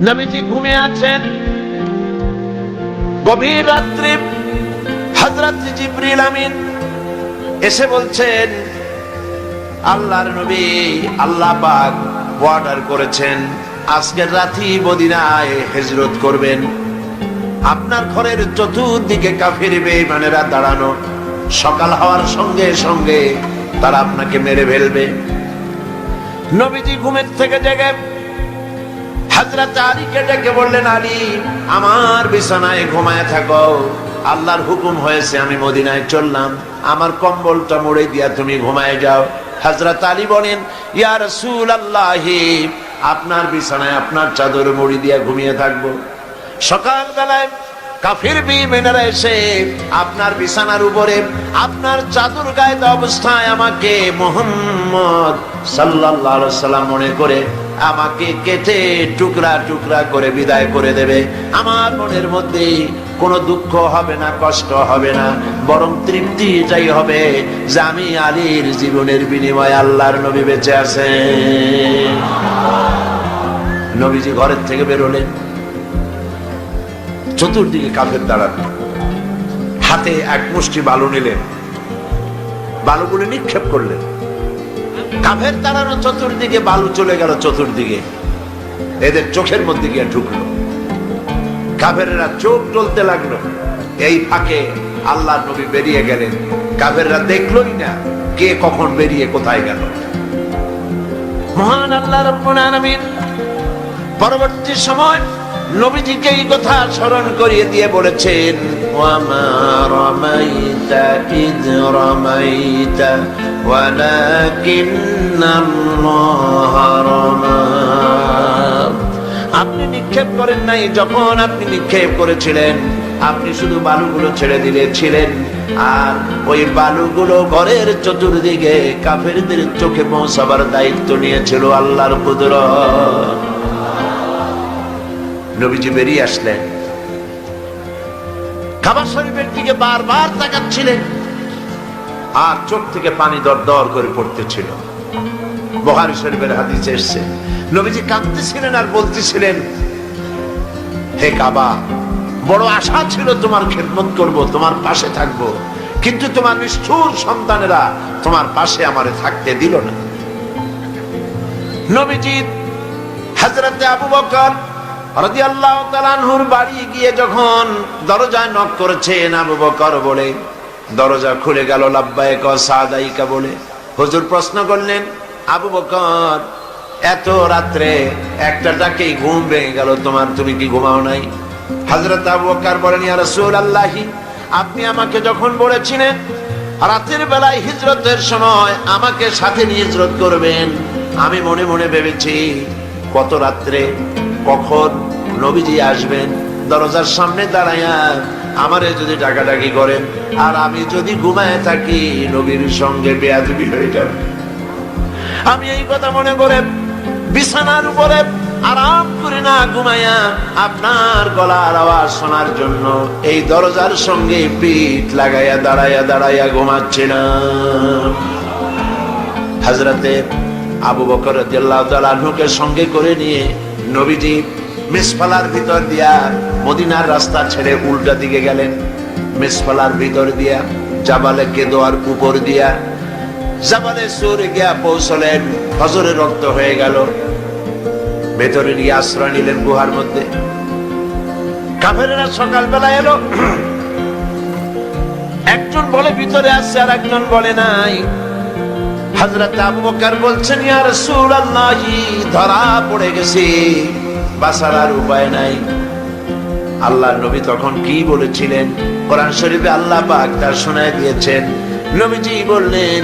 নবীজি ঘুমিয়ে আছেন। গভীর রাত্রে হযরত জিবরিল আমিন এসে বলছেন, আল্লাহর নবী, আল্লাহ পাক অর্ডার করেছেন আজকের রাতেই মদিনায় হিজরত করবেন। আপনার ঘরের চতুর্দিকে কাফির বেঈমানেরা দাঁড়ানো, সকাল হওয়ার সঙ্গে সঙ্গে তারা আপনাকে মেরে ফেলবে। নবীজি ঘুমের থেকে জেগে হযরত আলীকে ডেকে বললেন, আলী, আমার বিছানায় ঘুমায় থাকো, আল্লাহর হুকুম হয়েছে আমি মদিনায় চললাম, আমার কম্বলটা মুড়ে দিয়া তুমি ঘুমায় যাও। হযরত আলী বলেন, ইয়া রাসূলুল্লাহ, আপনার বিছানায় আপনার চাদর মুড়ি দিয়া ঘুমিয়ে থাকবো। সকালবেলায় কাফির বেঈমানেরা এসে আপনার বিছানার উপরে আপনার চাদর গায়ে দেওয়া অবস্থায় আমাকে মুহাম্মদ সাল্লাল্লাহু আলাইহি সাল্লাম মনে করে আমাকে কেটে টুকরা টুকরা করে বিদায় করে দেবে। আমার মনের মধ্যে কোনো দুঃখ হবে না, কষ্ট হবে না, বরং তৃপ্তি এটাই হবে যে আমি আলীর জীবনের বিনিময়ে আল্লাহর নবী বেঁচে আছেন। নবীজি ঘরের থেকে বেরোলেন, চতুর্দিকে কাফের দাঁড়ানো, হাতে এক মুষ্টি বালু নিলেন, বালুগুলো নিক্ষেপ করলেন। কাফের দাঁড়ানো চতুর্দিকে বালু চলে গেল চতুর্দিকে, এদের চোখের মধ্যে গিয়ে ঢুকলো। কাফেররা চোখ টলতে লাগলো। এই ফাঁকে আল্লাহর নবী বেরিয়ে গেলেন, কাফেররা দেখলোই না কে কখন বেরিয়ে কোথায় গেল। মহান আল্লাহ রাব্বুল আলামিন পরবর্তী সময় নবীজিকে এই কথা স্মরণ করিয়ে দিয়ে বলেছেন, ওয়ামা রামাইতা ইয রামাইতা ওয়ালাকিন্নাল্লাহা রামা। আপনি নিক্ষেপ করেন নাই, যখন আপনি নিক্ষেপ করেছিলেন আপনি শুধু বালুগুলো ছেড়ে দিয়েছিলেন, আর ওই বালুগুলো ঘরের চতুর্দিকে কাফেরদের চোখে পৌঁছাবার দায়িত্ব নিয়েছিল আল্লাহর কুদরত। নবীজি বেরিয়ে আসলেন, কাবা শরীফের দিকে বারবার তাকাচ্ছিলেন, আর চোখ থেকে পানি দর দর করে পড়তেছিল। বুখারী শরীফের হাদিসে এসেছে, নবীজি কাঁদতেছিলেন আর বলতেছিলেন, হে কাবা, বড় আশা ছিল তোমার খেদমত করব, তোমার পাশে থাকব, কিন্তু তোমার নিষ্ঠুর সন্তানেরা তোমার পাশে আমারে থাকতে দিল না। নবীজি হযরত আবু বকর রাদিয়াল্লাহু তাআলা আনহুর বাড়ি গিয়ে যখন দরজায় নক করেছেন, আবু বকর বলে দরজা খুলে গেল, লাব্বাইক ওয়া সাদাইকা বলে। হুজুর প্রশ্ন করলেন, আবু বকর, এত রাত্রে একটা ডাকেই ঘুম ভেঙে গেল তোমার, তুমি কি ঘুমাও নাই? হযরত আবু বকর বলেন, ইয়া রাসূলুল্লাহ, আপনি আমাকে যখন বলেছিলেন রাতের বেলায় হিজরতের সময় আমাকে সাথে নিয়ে হিজরত করবেন, আমি মনে মনে ভেবেছি কত রাত্রে কখন নবীজি আসবেন, দরজার সামনে দাঁড়াইয়া আমারে যদি ডাকাডাকি করেন আর আমি যদি ঘুমায় থাকি নবীর সঙ্গে বেয়াদবি হয়ে যাবে। আমি এই কথা মনে করে বিছানার উপরে আরাম করে না ঘুমাইয়া আপনার গলার আওয়াজ শোনার জন্য এই দরজার সঙ্গে পিঠ লাগাইয়া দাঁড়াইয়া দাঁড়াইয়া ঘুমাচ্ছিলাম। হযরতে আবু বকর রাদিয়াল্লাহু তাআলা আনহুকে সঙ্গে করে নিয়ে নবীজি মিসফালার ভিতর দিয়া মদিনার রাস্তা ছেড়ে উল্টা দিকে গেলেন। মিসফালার ভিতর দিয়া জাবালে কেদোয়ার উপর দিয়া জাবালে সুরে গিয়া পৌঁছলেন। ফজরের রক্ত হয়ে গেল, ভেতরে নিয়ে আশ্রয় নিলেন গুহার মধ্যে। কাফেরেরা সকালবেলা এলো, একজন বলে ভিতরে আসছে আর একজন বলে নাই। হযরত আবু বকর বলছেন, ইয়া রাসূলুল্লাহ, ধরা পড়ে গেছে, বাঁচার আর উপায় নাই। আল্লাহর নবী তখন কি বলেছিলেন কোরআন শরীফে আল্লাহ পাক তা শোনায় দিয়েছেন। নবীজি বললেন,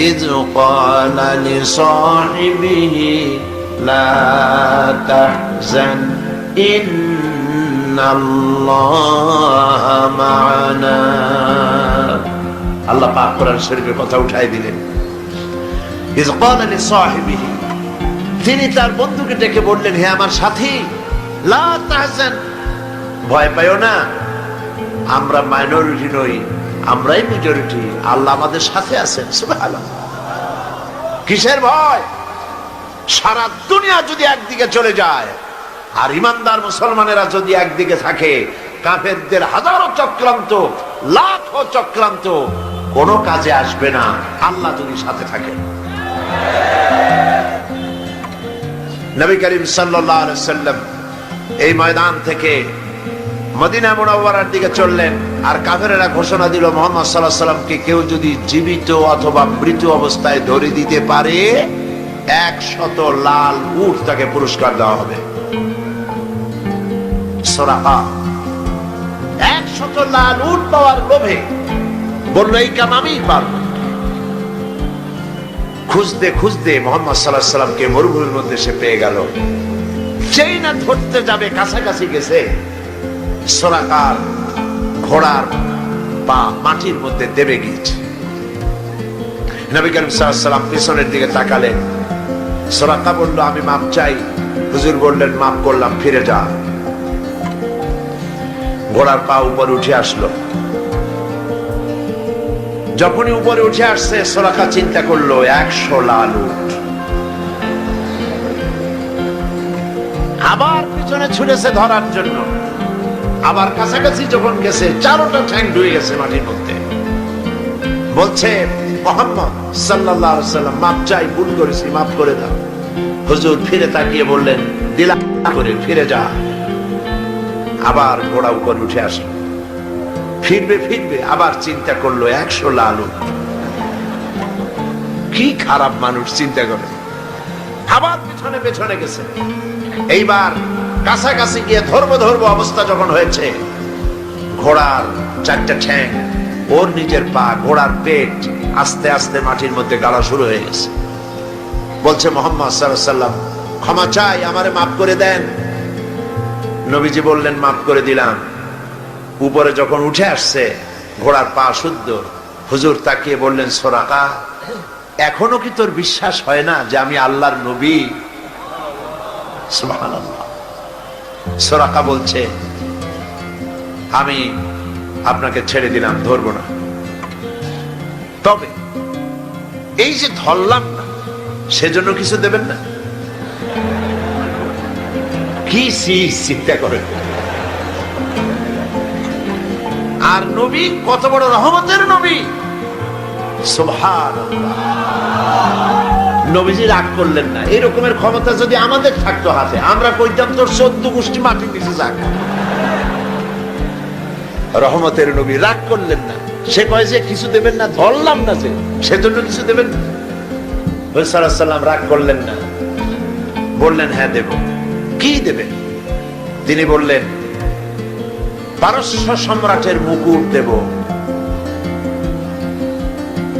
ইয ক্বালা লিসাহিবিহি লা তাহজান ইন্নাল্লাহা মা'ানা। আল্লাহ পাক কোরআন শরীফের কথা উঠায় দিলেন। ইয ক্বালা লিসাহিবিহি, তিনি তার বন্ধুকে ডেকে বললেন, হে আমার সাথী, লা তাহজান, ভয় পাইও না, আমরা মাইনরিটি নই, আমরাই মেজরিটি, আল্লাহ আমাদের সাথে আছেন। সুবহানাল্লাহ। কিসের ভয়? সারা দুনিয়া যদি একদিকে চলে যায় আর ইমানদার মুসলমানেরা যদি একদিকে থাকে, কাফেরদের হাজারো চক্রান্ত, লাখো চক্রান্ত কোনো কাজে আসবে না আল্লাহ যদি সাথে থাকে। নবী করিম সাল্লাল্লাহু আলাইহি ওয়াসাল্লাম এই ময়দান থেকে মদিনা মুনাওয়ারার দিকে চললেন, আর কাফেরেরা ঘোষণা দিল মুহাম্মদ সাল্লাল্লাহু আলাইহি ওয়াসাল্লামকে কেউ যদি জীবিত অথবা মৃত অবস্থায় ধরে দিতে পারে 100 লাল উট তাকে পুরস্কার দেওয়া হবে। সুরাহা 100 লাল উট পাওয়ার লোভে বলল এই কাম আমি পারব। খুঁজতে খুঁজতে মুহাম্মদ সাল্লাল্লাহু আলাইহি ওয়াসাল্লামকে মরুভূমির মধ্যে সে পেয়ে গেল। যেই না ধরতে যাবে কাছাকাছি গেছে, সুরাকার ঘোড়ার পা মাটির মধ্যে দেবে গিয়েছে। নবী করিম সাল্লাল্লাহু আলাইহি ওয়াসাল্লাম পিছনের দিকে তাকালেন। সুরাকা বলল আমি মাপ চাই। হুজুর বললেন মাপ করলাম, ফিরে যা। ঘোড়ার পা উপরে উঠে আসলো। যখনই উপরে উঠে আসছে, সুরাকা চিন্তা করলো 100 লাল উট। আবার পিছনে ছুটেছে ধরার জন্য। আবার কাছাকাছি যখন গেছে, 4টা ঠ্যাং ডুবে গেছে মাটির মধ্যে। বলছে মুহাম্মদ সাল্লাল্লাহু আলাইহি ওয়াসাল্লাম মাপ চাই, ভুল করেছি, মাফ করে দাও। হুজুর ফিরে তাকিয়ে বললেন দিলাম করে, ফিরে যা। আবার ঘোড়া উপরে উঠে আসলো। ফিরবে ফিরবে, আবার চিন্তা করলো 100 লাল উট। কি খারাপ মানুষ, চিন্তা করে। আবার পেছনে পেছনে গেছে। এইবার কাছাকাছি গিয়ে ধরবো অবস্থা যখন হয়েছে, ঘোড়ার 4টা ঠ্যাং, ওর নিজের পা, ঘোড়ার পেট আস্তে আস্তে মাটির মধ্যে গাড়া শুরু হয়ে গেছে। বলছে মুহাম্মদ সাল্লাল্লাহু আলাইহি ওয়াসাল্লাম ক্ষমা চাই, আমারে মাফ করে দেন। নবীজি বললেন মাফ করে দিলাম। উপরে যখন উঠে আসছে, ঘোড়ার পা শুদ্ধ। হুজুর তাকিয়ে বললেন সুরাকা, এখনো কি তোর বিশ্বাস হয় না যে আমি আল্লাহর নবী? সুবহানাল্লাহ। সুরাকা বলছে আমি আপনাকে ছেড়ে দিলাম, ধরবো না। তবে এই যে ধরলাম না, সেজন্য কিছু দেবেন না? কি চিন্তা করেন। আর নবী কত বড় রহমতের নবী, সুবহানাল্লাহ। নবীজি রাগ করলেন না। এই রকমের ক্ষমতা যদি আমাদের থাকতো হাতে, আমরা কইতাম তোর 14 গোষ্ঠী মাটির নিচে যাক। রহমতের নবী রাগ করলেন না। সে কয় যে কিছু দেবেন না, ধরলাম না যে, সেজন্য কিছু দেবেন না। রাসূল সাল্লাল্লাহু আলাইহি ওয়াসাল্লাম রাগ করলেন না, বললেন হ্যাঁ দেব। কি দেবেন? তিনি বললেন পারস্য সম্রাটের মুকুট দেব।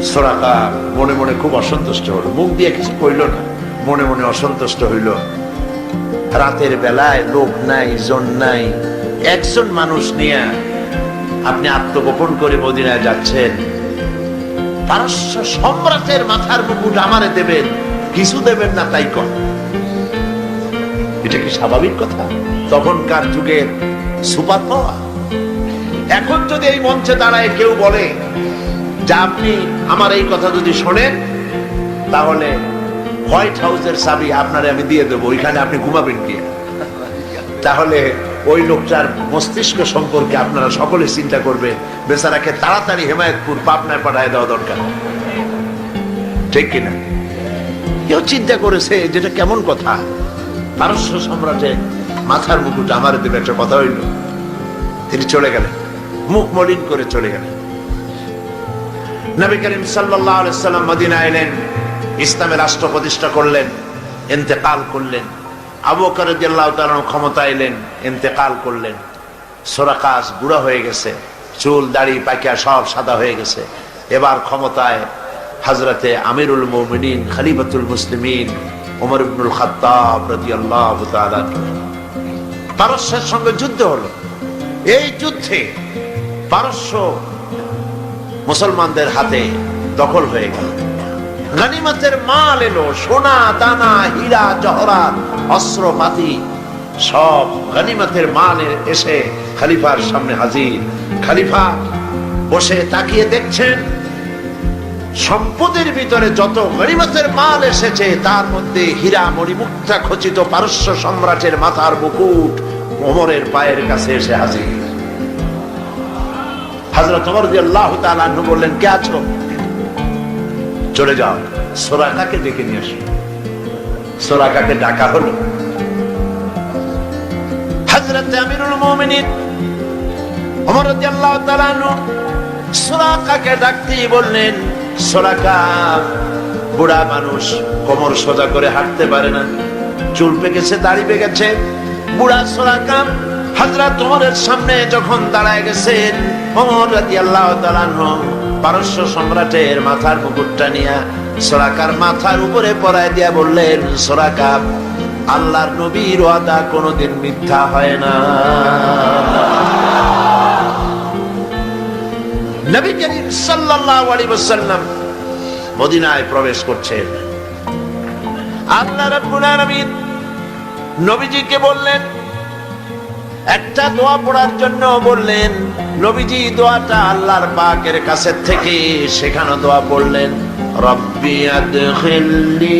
সুরাকা মনে মনে খুব অসন্তুষ্ট হলো। মুখ দিয়ে কিছু কইল না, মনে মনে অসন্তুষ্ট হইল। রাতের বেলায় লোক নাই, জন নাই, একজন মানুষ নিয়ে আপনি আত্মগোপন করে মদিনায় যাচ্ছেন, পারস্য সম্রাটের মাথার মুকুট আমারে দেবেন, কিছু দেবেন না তাই কর। এটা কি স্বাভাবিক কথা? তখনকার যুগের সুপার পাওয়ার। এখন যদি এই মঞ্চে দাঁড়ায় কেউ বলে যে আপনি আমার এই কথা যদি শোনেন, তাহলে হোয়াইট হাউসের চাবি আপনারে আমি দিয়ে দেবো, ওইখানে আপনি ঘুমাবেন কি? তাহলে ওই লোকটার মস্তিষ্ক সম্পর্কে আপনারা সকলে চিন্তা করবেন, বেচারাকে তাড়াতাড়ি হেমায়েতপুর পাবনায় পাঠায় দেওয়া দরকার, ঠিক কিনা? কেউ চিন্তা করেছে যেটা কেমন কথা? পারস্য সম্রাটের মাথার মুকুট আমার দেবে, একটা কথা হইল। তিনি চলে গেলেন, মুখ মলিন করে চলে গেলেন। নবী করিম সাল্লাল্লাহু আলাইহি ওয়াসাল্লাম মদিনায় এলেন, ইসলামের রাষ্ট্র প্রতিষ্ঠা করলেন, ইন্তেকাল করলেন। আবু বকর রাদিয়াল্লাহু তাআলা ক্ষমতা এলেন, ইন্তেকাল করলেন। সুরাকা বুড়া হয়ে গেছে, চুল দাড়ি পাকিয়া সব সাদা হয়ে গেছে। এবার ক্ষমতায় হযরতে আমিরুল মুমিনিন খলিফাতুল মুসলিমিন ওমর ইবনুল খাত্তাব রাদিয়াল্লাহু তাআলা। পারস্যের সঙ্গে যুদ্ধ হলো। এই যুদ্ধে পারস্য মুসলমানদের হাতে দখল হয়ে গেল। গনিমতের মাল এলো, সোনা দানা হীরা জহরাত অস্ত্রপাতি সব গনিমতের মাল এসে খলিফার সামনে হাজির। খলিফা বসে তাকিয়ে দেখছেন সম্পদের ভিতরে যত গনিমতের মাল এসেছে তার মধ্যে হীরা মণিমুক্তা খচিত পারস্য সম্রাটের মাথার মুকুট ওমরের পায়ের কাছে এসে হাজির। হযরত ওমর রাদিয়াল্লাহু তাআলা আনহু বললেন, কে আছো? চলে যাও, সুরাকাকে ডেকে নিয়ে আসো। সুরাকাকে ডাকা হলো। হযরত আমিরুল মুমিনিন ওমর রাদিয়াল্লাহু তাআলা আনহু সুরাকাকে ডাকতেই বললেন, সুরাকা বুড়া মানুষ, কোমর সোজা করে হাঁটতে পারে না, চুল পেকেছে, দাড়ি পেকেছে। বুড়া সুরাকা হযরত ওমরের সামনে যখন দাঁড়ায় গেছেন, ওমর রাদিয়াল্লাহু তাআলা আনহু পারস্য সম্রাটের মাথার মুকুটটা নিয়ে সুরাকার মাথার উপরে পরায় দিয়া বললেন, সুরাকা, আল্লাহর নবীর ওয়াদা কোনোদিন মিথ্যা হয় না। নবী করিম সাল্লাল্লাহু আলাইহি ওয়াসাল্লাম মদিনায় প্রবেশ করছেন। আল্লাহ রাব্বুল আলামিন নবীজিকে বললেন, একটা দোয়া পড়ার জন্য বললেন। নবীজি দোয়াটা আল্লাহর পাকের কাছে থেকে শেখানো দোয়া পড়লেন, রব্বি আদখিলনি